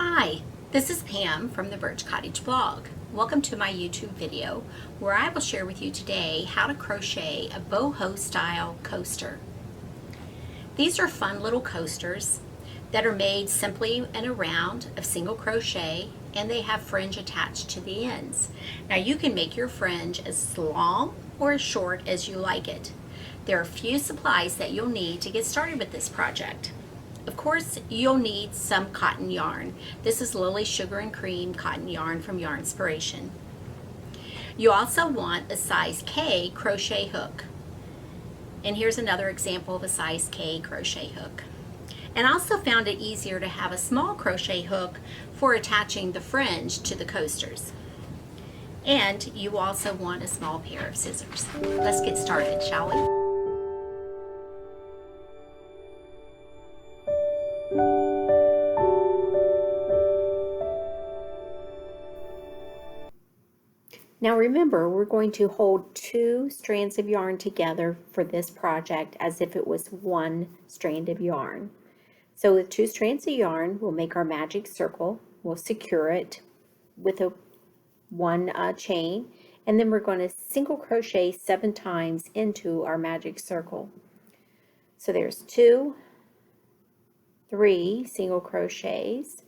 Hi, this is Pam from the Birch Cottage blog. Welcome to my YouTube video where I will share with you today how to crochet a Boho Style Coaster. These are fun little coasters that are made simply in a round of single crochet, and they have fringe attached to the ends. Now you can make your fringe as long or as short as you like it. There are a few supplies that you'll need to get started with this project. Of course, you'll need some cotton yarn. This is Lily Sugar and Cream cotton yarn from Yarnspiration. You also want a size K crochet hook. And here's another example of a size K crochet hook. And I also found it easier to have a small crochet hook for attaching the fringe to the coasters. And you also want a small pair of scissors. Let's get started, shall we? Now remember, we're going to hold two strands of yarn together for this project as if it was one strand of yarn. So with two strands of yarn, we'll make our magic circle. We'll secure it with one chain, and then we're going to single crochet 7 times into our magic circle. So there's 2, 3 single crochets,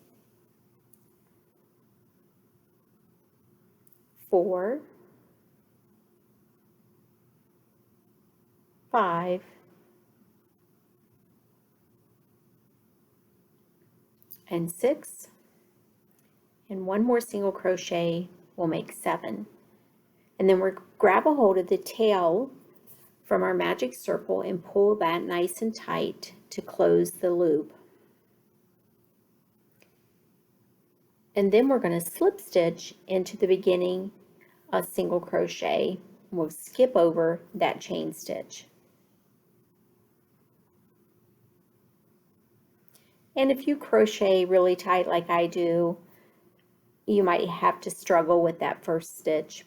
4, 5, and 6, and one more single crochet will make 7. And then we'll grab a hold of the tail from our magic circle and pull that nice and tight to close the loop. And then we're going to slip stitch into the beginning a single crochet. We'll skip over that chain stitch. And if you crochet really tight like I do, you might have to struggle with that first stitch,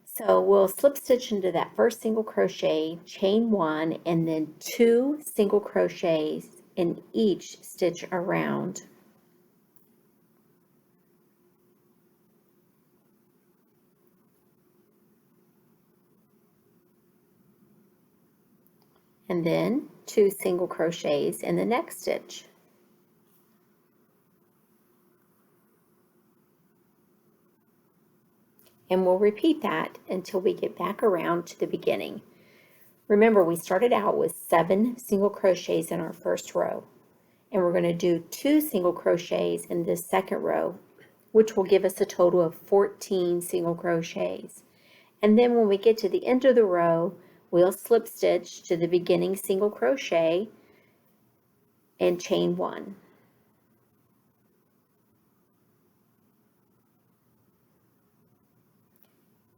so we'll slip stitch into that first single crochet, chain 1, and then 2 single crochets in each stitch around. And then 2 single crochets in the next stitch. And we'll repeat that until we get back around to the beginning. Remember, we started out with 7 single crochets in our first row, and we're going to do 2 single crochets in this second row, which will give us a total of 14 single crochets. And then when we get to the end of the row, we'll slip stitch to the beginning single crochet and chain 1.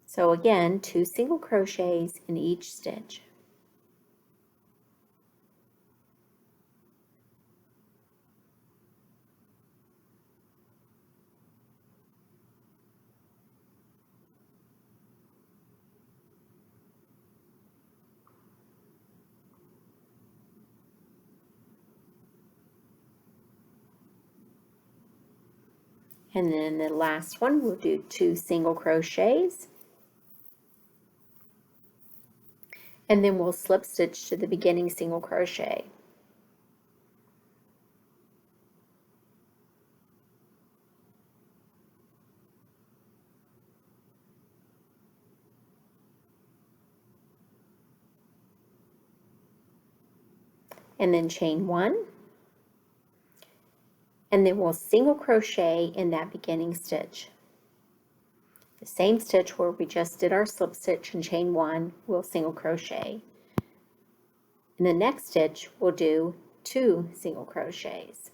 So again, 2 single crochets in each stitch. And then the last one, we'll do 2 single crochets. And then we'll slip stitch to the beginning single crochet. And then chain 1. And then we'll single crochet in that beginning stitch. The same stitch where we just did our slip stitch and chain 1, we'll single crochet. In the next stitch, we'll do 2 single crochets.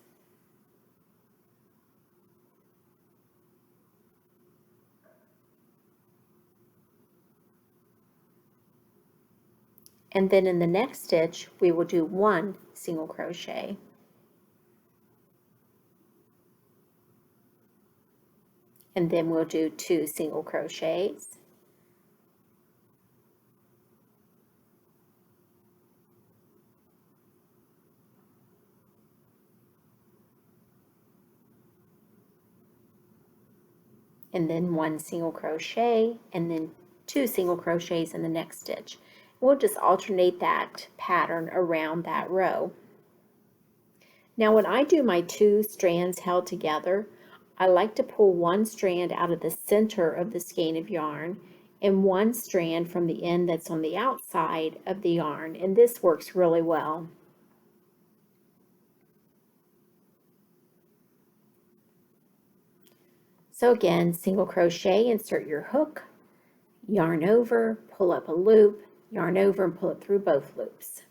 And then in the next stitch, we will do 1 single crochet. And then we'll do 2 single crochets. and then 1 single crochet, and then 2 single crochets in the next stitch. We'll just alternate that pattern around that row. Now when I do my 2 strands held together, I like to pull 1 strand out of the center of the skein of yarn and 1 strand from the end that's on the outside of the yarn, and this works really well. So again, single crochet, insert your hook, yarn over, pull up a loop, yarn over and pull it through both loops.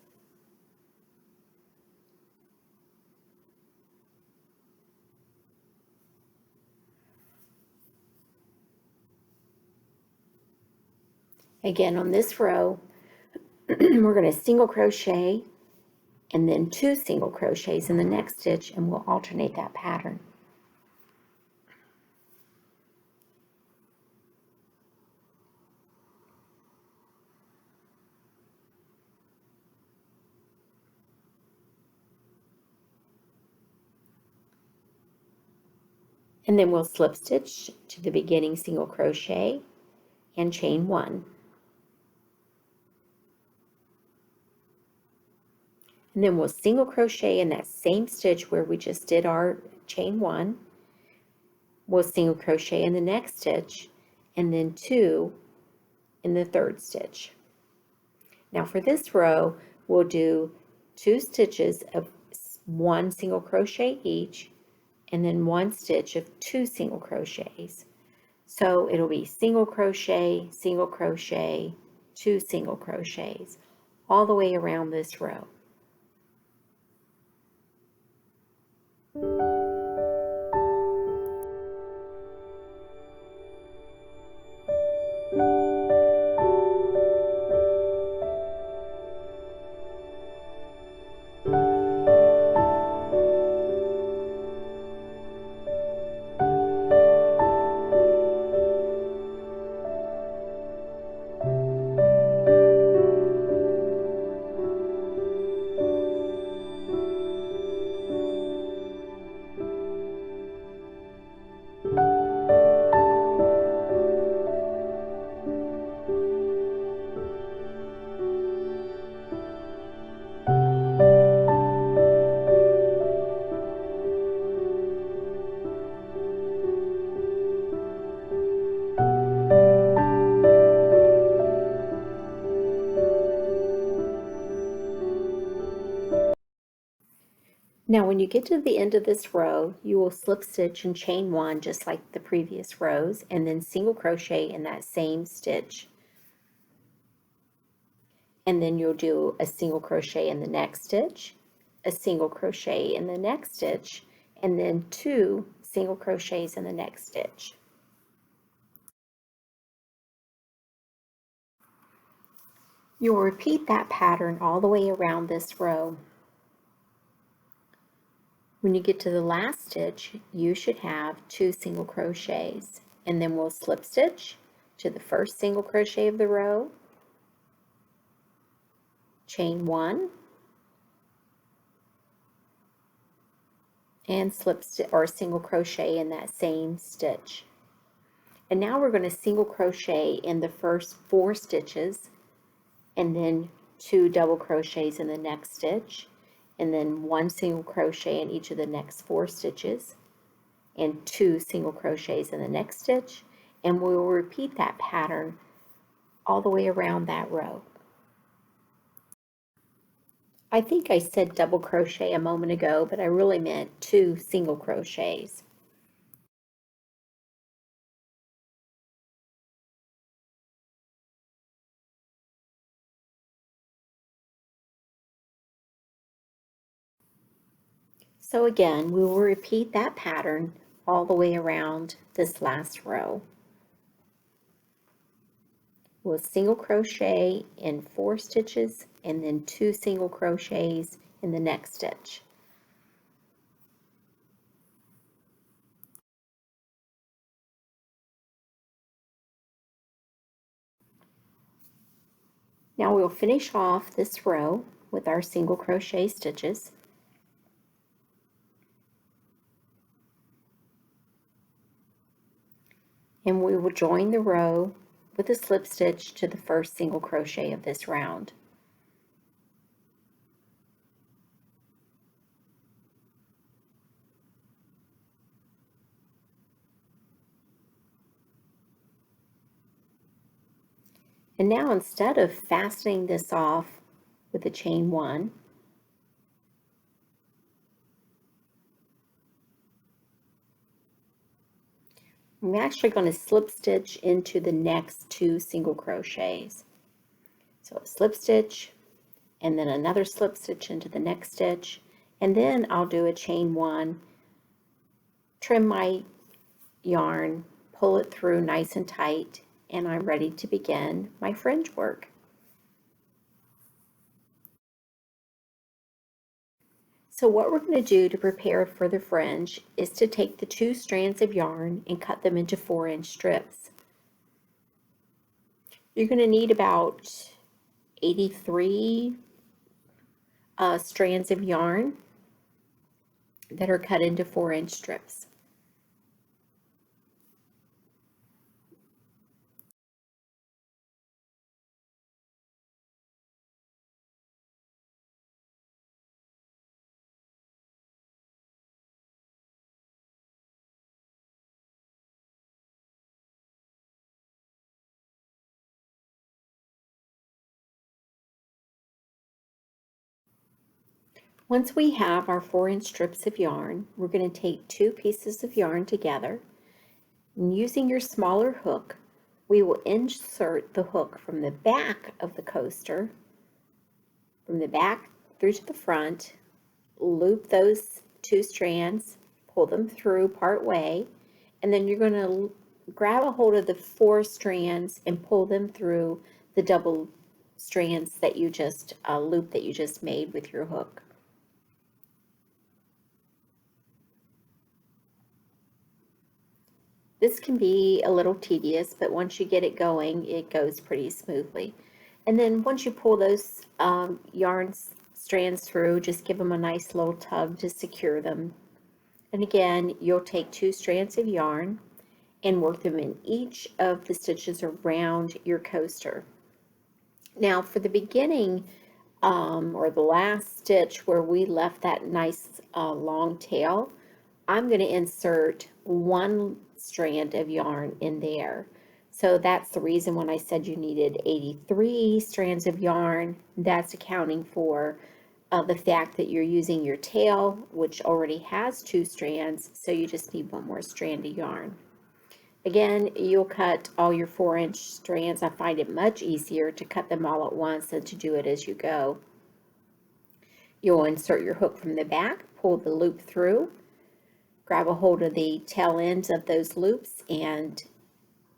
Again, on this row, we're going to single crochet and then 2 single crochets in the next stitch, and we'll alternate that pattern. And then we'll slip stitch to the beginning single crochet and chain 1. And then we'll single crochet in that same stitch where we just did our chain 1. We'll single crochet in the next stitch and then 2 in the third stitch. Now for this row, we'll do 2 stitches of 1 single crochet each and then 1 stitch of 2 single crochets. So it'll be single crochet, 2 single crochets all the way around this row. Now when you get to the end of this row, you will slip stitch and chain 1 just like the previous rows, and then single crochet in that same stitch. And then you'll do a single crochet in the next stitch, a single crochet in the next stitch, and then 2 single crochets in the next stitch. You'll repeat that pattern all the way around this row. When you get to the last stitch, you should have 2 single crochets, and then we'll slip stitch to the first single crochet of the row, chain 1, and slip or single crochet in that same stitch. And now we're going to single crochet in the first 4 stitches, and then 2 double crochets in the next stitch, and then 1 single crochet in each of the next 4 stitches, and 2 single crochets in the next stitch, and we will repeat that pattern all the way around that row. I think I said double crochet a moment ago, but I really meant 2 single crochets. So again, we will repeat that pattern all the way around this last row. We'll single crochet in 4 stitches and then 2 single crochets in the next stitch. Now we'll finish off this row with our single crochet stitches. And we will join the row with a slip stitch to the first single crochet of this round. And now, instead of fastening this off with a chain 1, I'm actually going to slip stitch into the next 2 single crochets. So a slip stitch, and then another slip stitch into the next stitch, and then I'll do a chain 1, trim my yarn, pull it through nice and tight, and I'm ready to begin my fringe work. So what we're going to do to prepare for the fringe is to take the 2 strands of yarn and cut them into 4-inch strips. You're going to need about 83 strands of yarn that are cut into 4-inch strips. Once we have our 4-inch strips of yarn, we're going to take 2 pieces of yarn together, and using your smaller hook, we will insert the hook from the back of the coaster, from the back through to the front, loop those 2 strands, pull them through part way, and then you're going to grab a hold of the 4 strands and pull them through the double strands that you just loop that you just made with your hook. This can be a little tedious, but once you get it going, it goes pretty smoothly. And then once you pull those yarn strands through, just give them a nice little tug to secure them. And again, you'll take 2 strands of yarn and work them in each of the stitches around your coaster. Now for the beginning, or the last stitch where we left that nice long tail, I'm going to insert 1 strand of yarn in there. So that's the reason when I said you needed 83 strands of yarn, that's accounting for the fact that you're using your tail, which already has 2 strands, so you just need 1 more strand of yarn. Again, you'll cut all your 4-inch strands. I find it much easier to cut them all at once than to do it as you go. You'll insert your hook from the back, pull the loop through, grab a hold of the tail ends of those loops and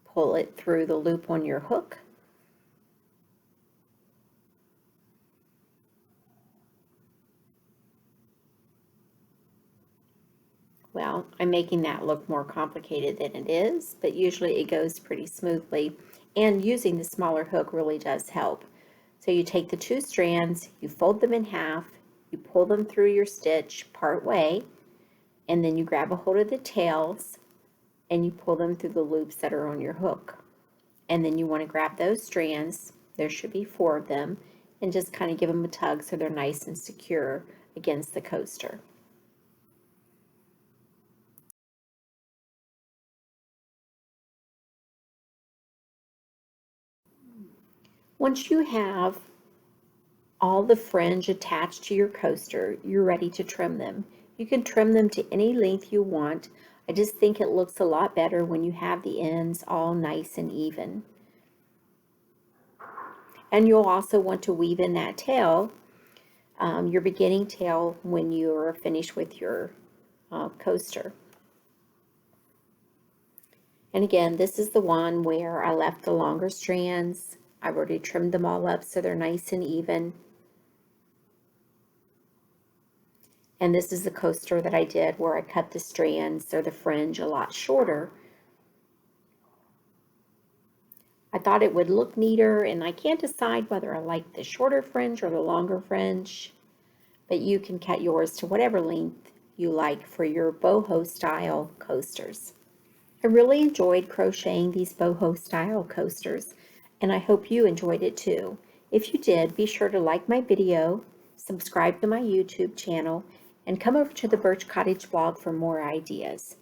pull it through the loop on your hook. Well, I'm making that look more complicated than it is, but usually it goes pretty smoothly, and using the smaller hook really does help. So you take the 2 strands, you fold them in half, you pull them through your stitch part way, and then you grab a hold of the tails and you pull them through the loops that are on your hook. And then you want to grab those strands, there should be 4 of them, and just kind of give them a tug so they're nice and secure against the coaster. Once you have all the fringe attached to your coaster, you're ready to trim them. You can trim them to any length you want. I just think it looks a lot better when you have the ends all nice and even. And you'll also want to weave in that tail, your beginning tail, when you're finished with your coaster. And again, this is the one where I left the longer strands. I've already trimmed them all up so they're nice and even. And this is the coaster that I did where I cut the strands or the fringe a lot shorter. I thought it would look neater, and I can't decide whether I like the shorter fringe or the longer fringe, but you can cut yours to whatever length you like for your boho style coasters. I really enjoyed crocheting these boho style coasters, and I hope you enjoyed it too. If you did, be sure to like my video, subscribe to my YouTube channel, and come over to the Birch Cottage blog for more ideas.